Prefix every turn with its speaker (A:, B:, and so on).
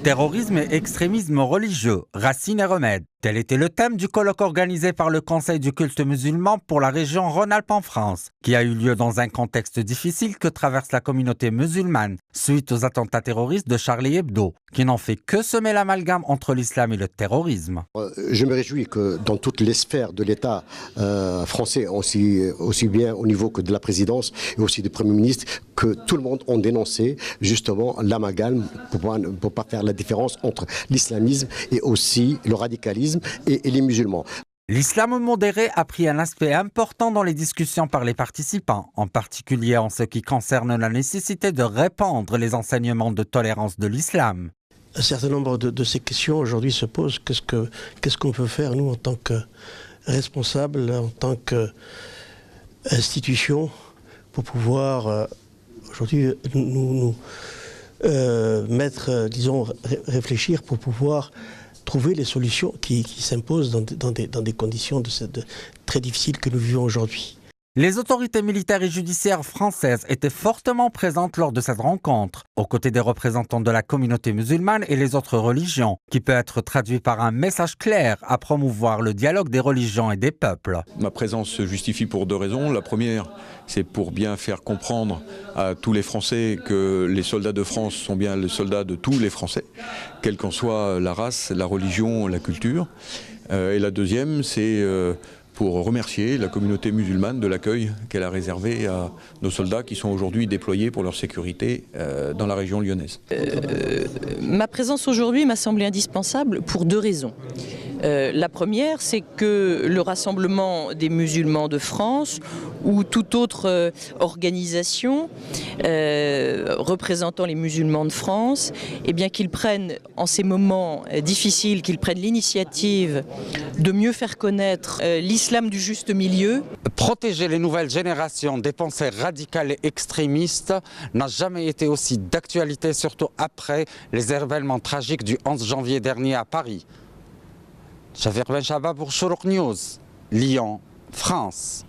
A: Terrorisme et extrémisme religieux, racines et remèdes. Tel était le thème du colloque organisé par le Conseil du culte musulman pour la région Rhône-Alpes en France, qui a eu lieu dans un contexte difficile que traverse la communauté musulmane suite aux attentats terroristes de Charlie Hebdo, qui n'ont fait que semer l'amalgame entre l'islam et le terrorisme.
B: Je me réjouis que dans toutes les sphères de l'État français, aussi bien au niveau que de la présidence et aussi du Premier ministre, que tout le monde ont dénoncé justement l'amalgame pour ne pas faire la différence entre l'islamisme et aussi le radicalisme et les musulmans.
A: L'islam modéré a pris un aspect important dans les discussions par les participants, en particulier en ce qui concerne la nécessité de répandre les enseignements de tolérance de l'islam.
C: Un certain nombre de ces questions aujourd'hui se posent. Qu'est-ce qu'on peut faire, nous, en tant que responsables, en tant qu'institution, pour pouvoir aujourd'hui nous réfléchir pour pouvoir trouver les solutions qui s'imposent dans des conditions très difficiles que nous vivons aujourd'hui.
A: Les autorités militaires et judiciaires françaises étaient fortement présentes lors de cette rencontre, aux côtés des représentants de la communauté musulmane et les autres religions, qui peut être traduit par un message clair à promouvoir le dialogue des religions et des peuples.
D: Ma présence se justifie pour deux raisons. La première, c'est pour bien faire comprendre à tous les Français que les soldats de France sont bien les soldats de tous les Français, quelle qu'en soit la race, la religion, la culture. Et la deuxième, c'est pour remercier la communauté musulmane de l'accueil qu'elle a réservé à nos soldats qui sont aujourd'hui déployés pour leur sécurité dans la région lyonnaise.
E: Ma présence aujourd'hui m'a semblé indispensable pour deux raisons. La première, c'est que le rassemblement des musulmans de France ou toute autre organisation représentant les musulmans de France, eh bien qu'ils prennent en ces moments difficiles, qu'ils prennent l'initiative de mieux faire connaître l'islam du juste milieu.
A: Protéger les nouvelles générations des pensées radicales et extrémistes n'a jamais été aussi d'actualité, surtout après les événements tragiques du 11 janvier dernier à Paris. Javier Benchaba pour Chourouk News, Lyon, France.